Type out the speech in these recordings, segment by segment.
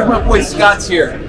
my boy Scott's here.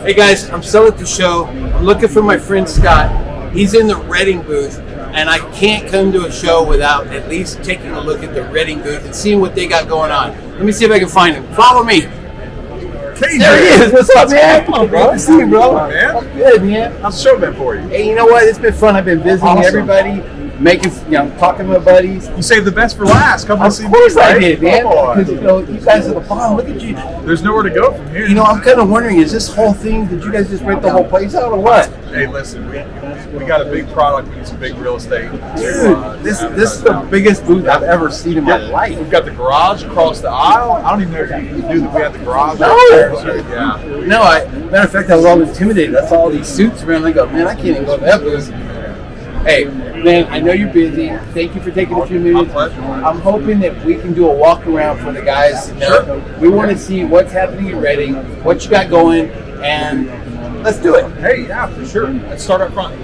Hey guys, I'm still at the show. I'm looking for my friend Scott. He's in the Reading booth, and I can't come to a show without at least taking a look at the Reading booth and seeing what they got going on. Let me see if I can find him. Follow me. KJ. There he is. What's up, man? Come on, bro. Good to see you, bro. Man. I'm good, man. How's the show been for you? Hey, you know what? It's been fun. I've been visiting Awesome. everybody, talking to my buddies. You saved the best for last. Come on, see Of course me, I right? did, man. Come on. Because, you guys are the bomb. Look at you. There's nowhere to go from here. I'm kind of wondering, is this whole thing, did you guys just rent the whole place out or what? Hey, listen, we got a big product. We need some big real estate. Dude, this is the biggest booth I've ever seen in my life. We've got the garage across the aisle. I don't even know if you knew that we had the garage. No. Right there, so, yeah. No, matter of fact, I was all intimidated. I saw all these suits around. I go, man, I can't even go to that booth. Hey, man, I know you're busy. Thank you for taking a few minutes. My pleasure. I'm hoping that we can do a walk around for the guys. Sure. We want to see what's happening in Reading, what you got going, and let's do it. Hey, yeah, for sure. Let's start up front.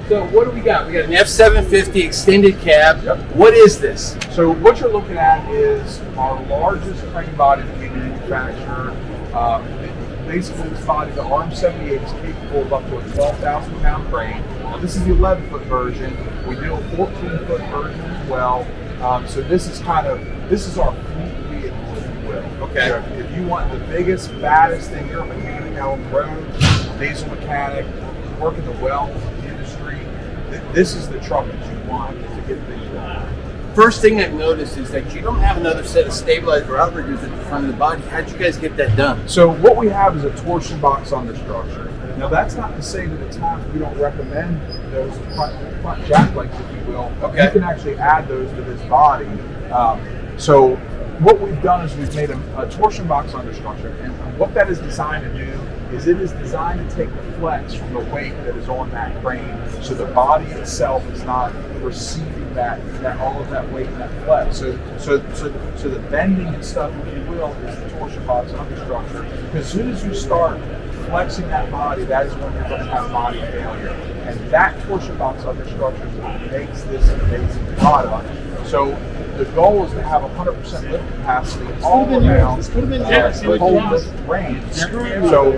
So what do we got? We got an F750 extended cab. Yep. What is this? So what you're looking at is our largest crane body that we manufacture. Basically, this body, the RM78, is capable of up to a 12,000 pound crane. Now, this is the 11-foot version. We do a 14-foot version as well. So this is our fleet vehicle, if you will. Okay. So if you want the biggest, baddest thing, you're a mechanic out on the road, diesel mechanic, work in the weld industry, this is the truck that you want to get things done. First thing I've noticed is that you don't have another set of stabilizer outriggers at the front of the body. How'd you guys get that done? So what we have is a torsion box understructure. Now that's not to say that at times we don't recommend those front jack legs, if you will. Okay. You can actually add those to this body. So what we've done is we've made a torsion box understructure, and what that is designed to do is it is designed to take the flex from the weight that is on that crane, so the body itself is not receiving that all of that weight and that flex. So the bending and stuff, if you will, is the torsion box understructure. Because as soon as you start flexing that body, that is when you're going to have body failure. And that torsion box understructure is what makes this an amazing product. So the goal is to have 100% lift capacity all around the whole lift range. So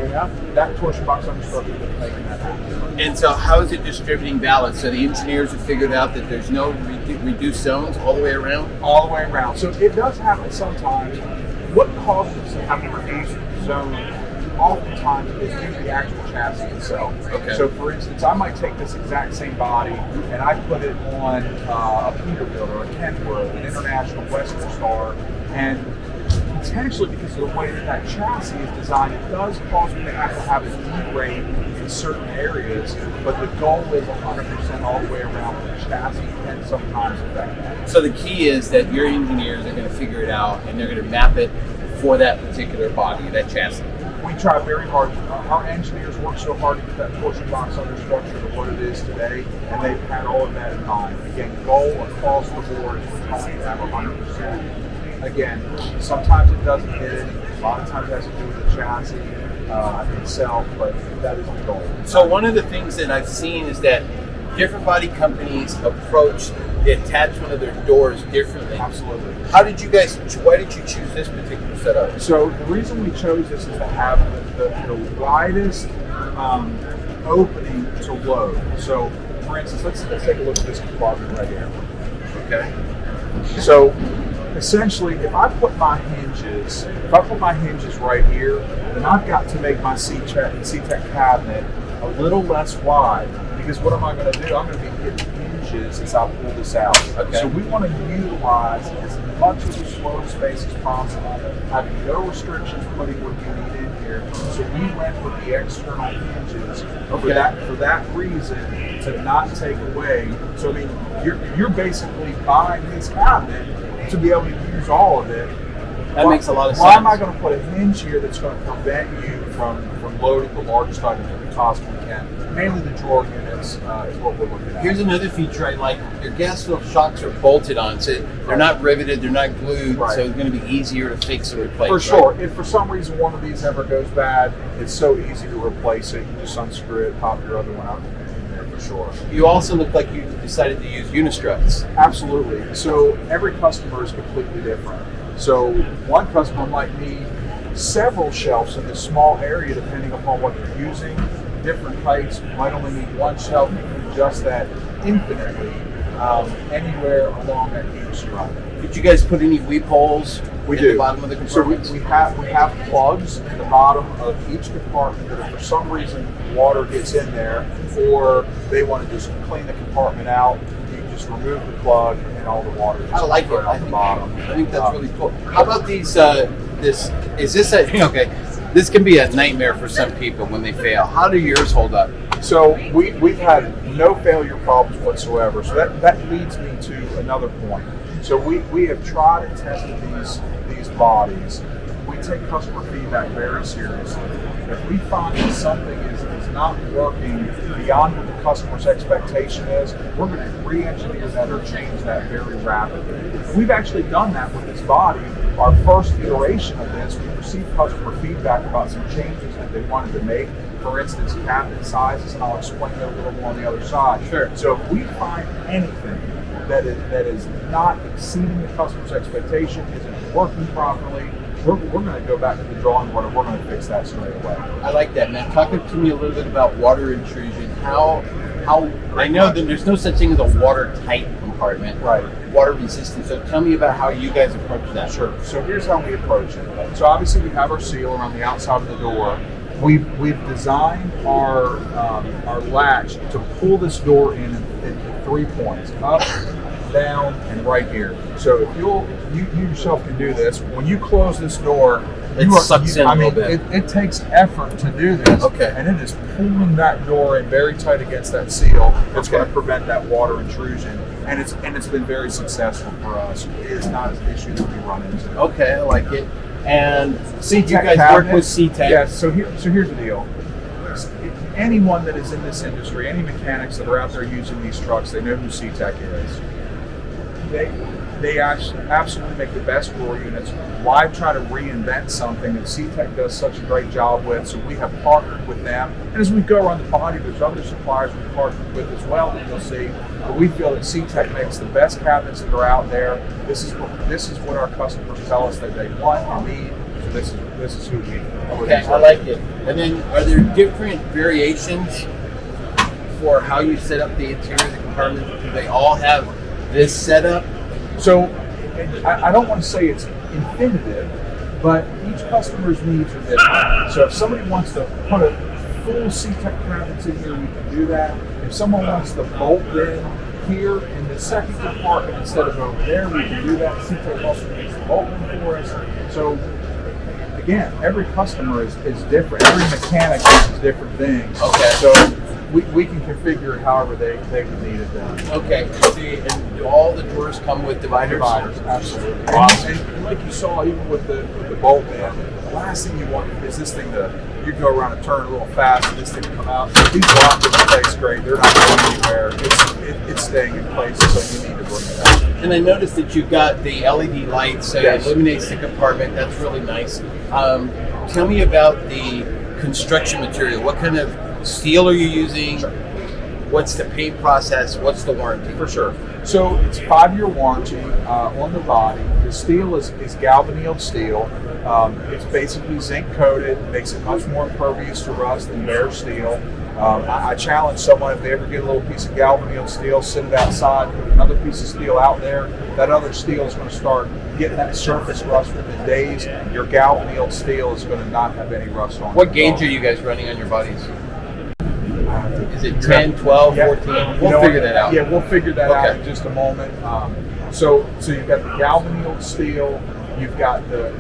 that torsion box understructure is making that happen. And so how is it distributing balance? So the engineers have figured out that there's no reduced zones all the way around? All the way around. So it does happen sometimes. What causes us to have to reduce zone oftentimes is due to the actual chassis itself. Okay. So for instance, I might take this exact same body and I put it on a Peterbilt or a Kenworth, an International Western Star, and potentially because of the way that chassis is designed, it does cause me to have a derate in certain areas, but the goal is 100% all the way around. The chassis can sometimes affect that. So the key is that your engineers are going to figure it out and they're going to map it for that particular body, that chassis. We try very hard. Our engineers work so hard to get that torsion box understructure to what it is today, and they've had all of that in mind. Again, goal across the board is we're trying to have 100%. Again, sometimes it doesn't hit it. A lot of times it has to do with the chassis itself, but that is the goal. So one of the things that I've seen is that different body companies approach the attachment of their doors differently. Absolutely. Why did you choose this particular setup? So the reason we chose this is to have the widest opening to load. So for instance, let's take a look at this compartment right here. Okay. So essentially, if I put my hinges right here, then I've got to make my C-Tech cabinet a little less wide, because what am I going to do? I'm going to be hitting hinges as I pull this out. Okay. So we want to utilize as much of the floor space as possible, having no restrictions putting what you need in here. So we went with the external hinges for that reason, to not take away. So I mean, you're basically buying this cabinet to be able to use all of it. That makes a lot of sense. Why am I going to put a hinge here that's going to prevent you from loading the largest items that we possibly can? Mainly the drawer units is what we're looking at. Here's another feature I like. Your gas fill shocks are bolted on, so they're not riveted, they're not glued, so it's going to be easier to fix or replace. For sure. If for some reason one of these ever goes bad, it's so easy to replace it. You just unscrew it, pop your other one out, in there for sure. You also look like you decided to use unistruts. Absolutely. So every customer is completely different. So one customer might need several shelves in this small area depending upon what you're using. Different heights, you might only need one shelf. You can adjust that infinitely anywhere along that huge strut. Did you guys put any weep holes We in do. the bottom of the compartments? So we have plugs in the bottom of each compartment that if for some reason water gets in there or they want to just clean the compartment out, you just remove the plug and all the water just I like it. comes right out the bottom. I think that's really cool. How about these? This is this a okay? This can be a nightmare for some people when they fail. How do yours hold up? So we've had no failure problems whatsoever. So that leads me to another point. So we have tried and tested these bodies. We take customer feedback very seriously. If we find that something is not working beyond what the customer's expectation is, we're going to re-engineer that or change that very rapidly. We've actually done that with this body. Our first iteration of this, we received customer feedback about some changes that they wanted to make. For instance, cabinet sizes, and I'll explain that a little more on the other side. Sure. So if we find anything that is not exceeding the customer's expectation, isn't working properly, we're going to go back to the drawing board and we're going to fix that straight away. I like that, man. Talk to me a little bit about water intrusion. How I know that there's no such thing as a watertight compartment. Right. Water resistant. So tell me about how you guys approach that. Sure. So here's how we approach it. So obviously we have our seal around the outside of the door. We've designed our latch to pull this door in 3 points: up, down, and right here. So if you yourself can do this, when you close this door, It sucks in a little bit. It takes effort to do this. Okay. And it is pulling that door in very tight against that seal. It's going to prevent that water intrusion, and it's been very successful for us. It is not an issue that we run into. Okay, I like it. And C-Tech you guys cabinet. work with C-Tech. Yes. So here's the deal. Anyone that is in this industry, any mechanics that are out there using these trucks, they know who C-Tech is. They absolutely make the best door units. Why try to reinvent something that C-Tech does such a great job with? So we have partnered with them. And as we go around the body, there's other suppliers we've partnered with as well that you'll see. But we feel that C-Tech makes the best cabinets that are out there. This is what our customers tell us that they want and need. So this is who we are. Okay, I like it. And then are there different variations for how you set up the interior of the compartment? Do they all have this setup? So I don't want to say it's infinitive, but each customer's needs are different. So if somebody wants to put a full C-Tech cabinets in here, we can do that. If someone wants to bolt in here in the second compartment instead of over there, we can do that. C-Tech also makes the bolt in for us. So again, every customer is different. Every mechanic uses different things. Okay. So we can configure it however they would need it done. Okay. See, and do all the doors come with dividers? Dividers, absolutely. Awesome. And like you saw, even with the bolt man, the last thing you want is this thing you go around and turn a little fast and this thing will come out. These locked in place great. They're not going anywhere. It's staying in place, so you need to bring it out. And I noticed that you've got the LED lights, so Yes. it illuminates the compartment. That's really nice. Tell me about the construction material. What kind of steel are you using? Sure. What's the paint process? What's the warranty? For sure. So it's 5-year warranty on the body. The steel is galvannealed steel. It's basically zinc coated, makes it much more impervious to rust than bare steel. I challenge someone, if they ever get a little piece of galvannealed steel, sit it outside, put another piece of steel out there, that other steel is going to start getting that surface rust within days. Your galvannealed steel is going to not have any rust on it. What gauge are you guys running on your bodies? Is it 10, 12, 14? We'll figure that out. Yeah, we'll figure that out Okay. in just a moment. So you've got the galvannealed steel, you've got the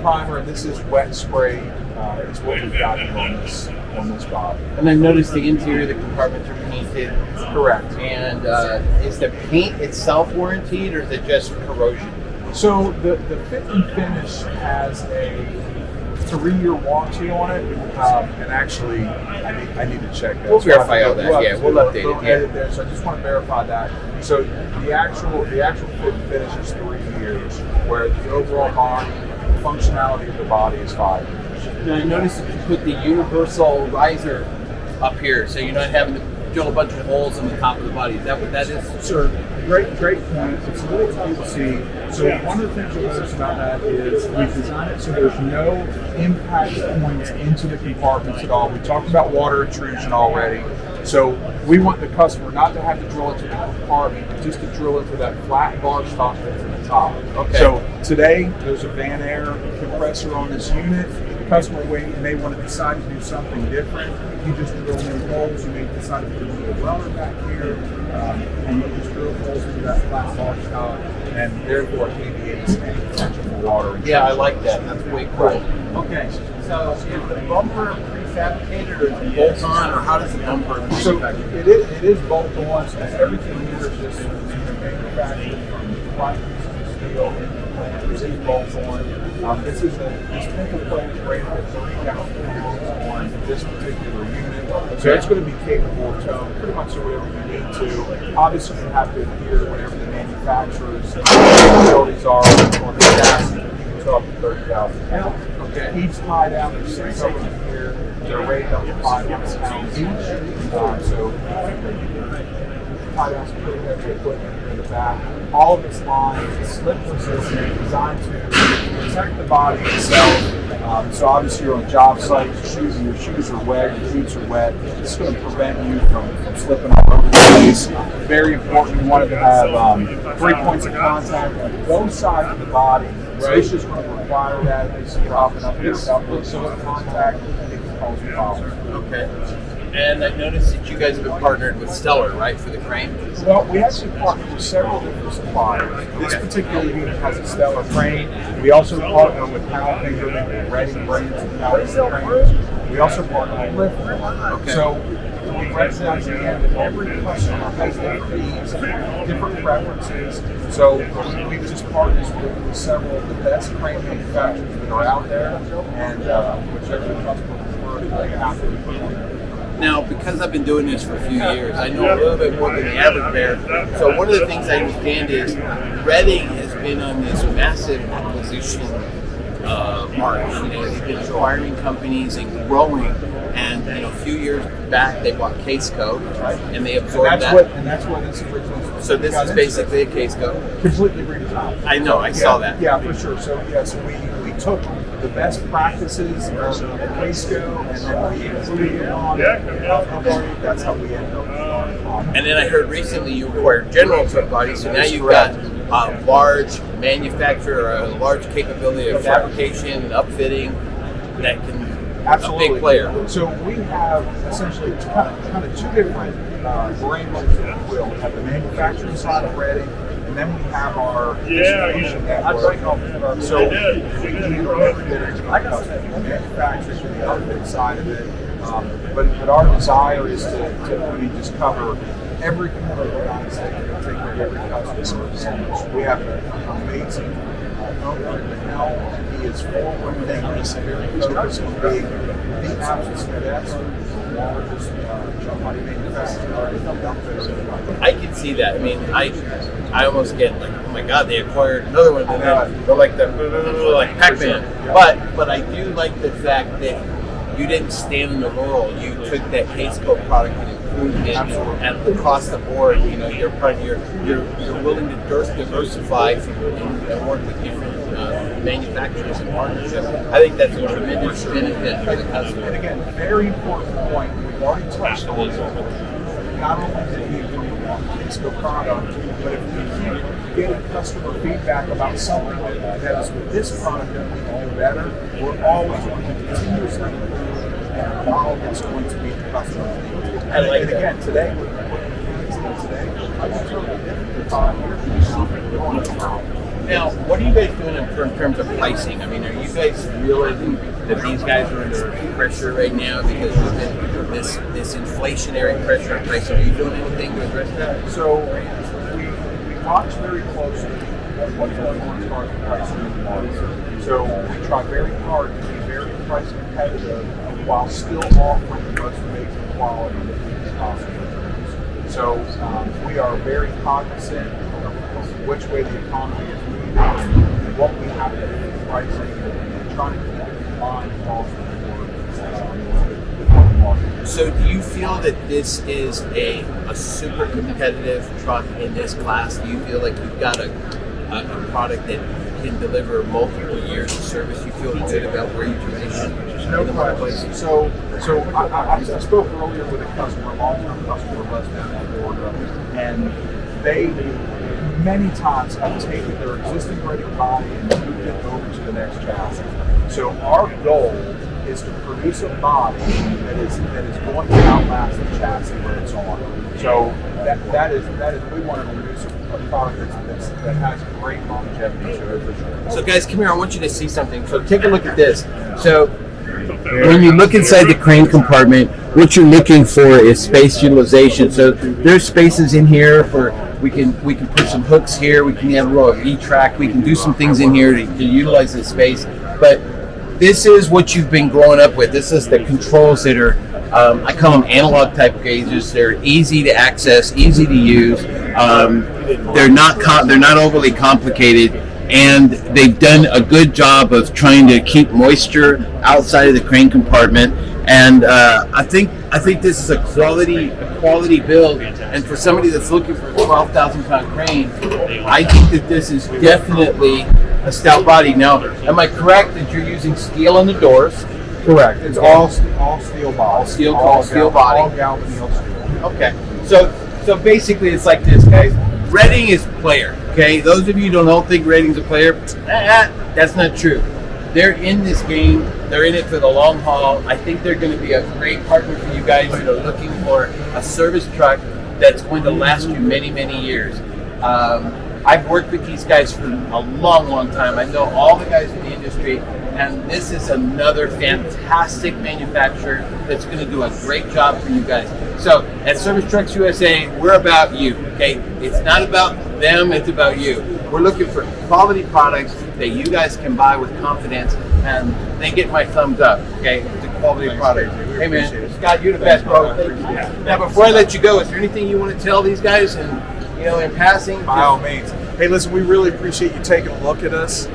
primer, and this is wet spray. Is what we've got here on this body. And I noticed the interior of the compartments are painted. Correct. And is the paint itself warranted, or is it just corrosion? So the fit and finish has a 3-year warranty on it, and actually, I need to check that. We'll verify all that. Yeah, we'll update it. Yeah. Edit there, so I just want to verify that. So the actual fit and finish is 3 years, where the overall body functionality of the body is 5 years. Now I noticed that you put the universal riser up here, so you're not having to drill a bunch of holes in the top of the body. Is that what that is? Sure. Great point. It's a little easy to see. So one of the things you'll notice about that is we've designed it so there's no impact points into the compartments at all. We talked about water intrusion already. So we want the customer not to have to drill into the compartment, but just to drill into that flat bar stock that's at the top. Okay. So today there's a Van Air compressor on this unit. The customer may want to decide to do something different. You just drill in holes. You may decide to put a little welder back here, and you just drill holes into that flat bar stock, and therefore alleviates any potential for water intrusion. Yeah, I like that. That's way cool. Right. Okay, so is the bumper prefabricated or is it bolt on, or how does the bumper So prefabricate? it is bolt on. So everything here is just manufactured from plywood steel. This is bolt on. This pintle plate is rated at 3,000 pounds on this particular unit. So it's going to be capable of towing pretty much whatever you need to. Obviously, you have to adhere to whatever the manufacturer's facilities are on the chassis. You can tow up to 30,000 pounds. Okay. Each tie down, there's 6 of them here. They're rated up to 500 pounds each. So tie down some pretty heavy equipment in the back. All of it's lined, it's slip resistant, designed to protect the body itself. So obviously you're on a job site, your shoes are wet, your boots are wet. It's going to prevent you from slipping all over the place. Very important, we wanted to have 3 points of contact on both sides of the body. So it's just going to require that. It's popping up and upward. So with contact, it can cause a problem. Okay. And I noticed that you guys have been partnered with Stellar, right, for the crane? Well, we actually partnered with several different suppliers. This particular unit has a Stellar crane. We also partner with Halfinger, and Reading brands and Halfinger cranes. We also partner with Lift. Okay. So we recognize again that every customer has different needs, different preferences. So we've just partnered with several of the best crane manufacturers that are out there, and whichever the customer prefers, they have to be put on there. Now, because I've been doing this for a few years, I know a little bit more than the average bear. So one of the things I understand is Reading has been on this massive acquisition march. You know, they've been acquiring companies and growing. And a few years back, they bought Caseco, and they absorbed that. And that's what this original. So this is basically a Caseco. Completely redesigned. I know, I saw that. Yeah, for sure. So we took the best practices of Caseco, and then we included it on. That's how we ended up. And then I heard recently you acquired General Truck Body, so now you've got a large manufacturer, a large capability of fabrication and upfitting that can. Absolutely. A big player. So we have essentially kind of two different branches, if you will. We have the manufacturing side of Reading, and then we have our distribution network. So we handle everything from manufacturing to the outfit side of it. But our desire is to really just cover every corner of the United States and take care of every customer. We have an amazing owner in the helm. He is forward-thinking, very focused on being the absolute best, largest truck body manufacturer. I can see that. I mean, I almost get like, oh my God, they acquired another one. They're like like Pac-Man. But I do like the fact that you didn't stand in the laurel. You took that Caseco product and improved it, and across the board, you're willing to diversify and work with different manufacturers and partnerships. I think that's a tremendous benefit for the customer. And again, very important point. We've already touched on it. Not only did we improve on the Caseco product, but if we can't get customer feedback about something that is with this product that we can do better, we're always going to continuously improve and evolve what's going to meet the customer needs. I like and that. Again, today, I was totally different than 5 years ago. Something going on. Now, what are you guys doing in terms of pricing? I mean, are you guys realizing that these guys are under pressure right now because of this inflationary pressure on pricing? Are you doing anything to address that? So we watch very closely what's going on as far as pricing in the market. So we try very hard to be very price competitive while still offering the most amazing quality as possible. So we are very cognizant of which way the economy is moving and what we have to do with pricing and trying to keep it in line across the board with what the market So do you feel that this is a super competitive truck in this class? Do you feel like you've got a product that can deliver multiple years of service? You feel good about where you position? No question. So I spoke earlier with a customer, a long-term customer of us down in Florida, and they many times have taken their existing rated body and moved it over to the next chassis. So our goal is to produce a body that is going to outlast the chassis where it's on. So that is we want to produce a product that has great longevity to it. So guys, come here. I want you to see something. So take a look at this. So when you look inside the crane compartment, what you're looking for is space utilization. So there's spaces in here for we can put some hooks here. We can have a row of E-track. We can do some things in here to utilize the space. But this is what you've been growing up with. This is the controls that are I call them analog type gauges. They're easy to access, easy to use. They're not overly complicated, and they've done a good job of trying to keep moisture outside of the crane compartment. And I think this is a quality build. And for somebody that's looking for a 12,000 pound crane, I think that this is definitely a stout body. Now, am I correct that you're using steel on the doors? Correct. It's all steel body. All steel body. All galvanized steel. Okay. So basically it's like this, guys. Redding is player. Okay. Those of you who don't think Redding's a player, that's not true. They're in this game. They're in it for the long haul. I think they're going to be a great partner for you guys that are looking for a service truck that's going to last you many, many years. I've worked with these guys for a long, long time. I know all the guys in the industry, and this is another fantastic manufacturer that's going to do a great job for you guys. So at Service Trucks USA, we're about you, okay? It's not about them, it's about you. We're looking for quality products that you guys can buy with confidence, and they get my thumbs up, okay? It's a quality product. Hey man, Scott, you're the best, bro. Now before I let you go, is there anything you want to tell these guys and in passing? By all means. Hey, listen, we really appreciate you taking a look at us.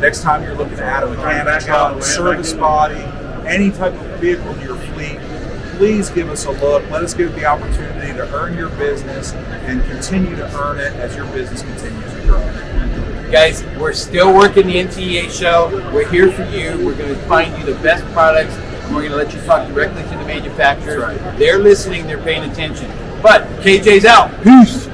Next time you're looking to add a mechanic truck, service body, any type of vehicle to your fleet, please give us a look. Let us give you the opportunity to earn your business and continue to earn it as your business continues to grow. Guys, we're still working the NTEA show. We're here for you. We're going to find you the best products, and we're going to let you talk directly to the manufacturer. They're listening. They're paying attention. But KJ's out. Peace.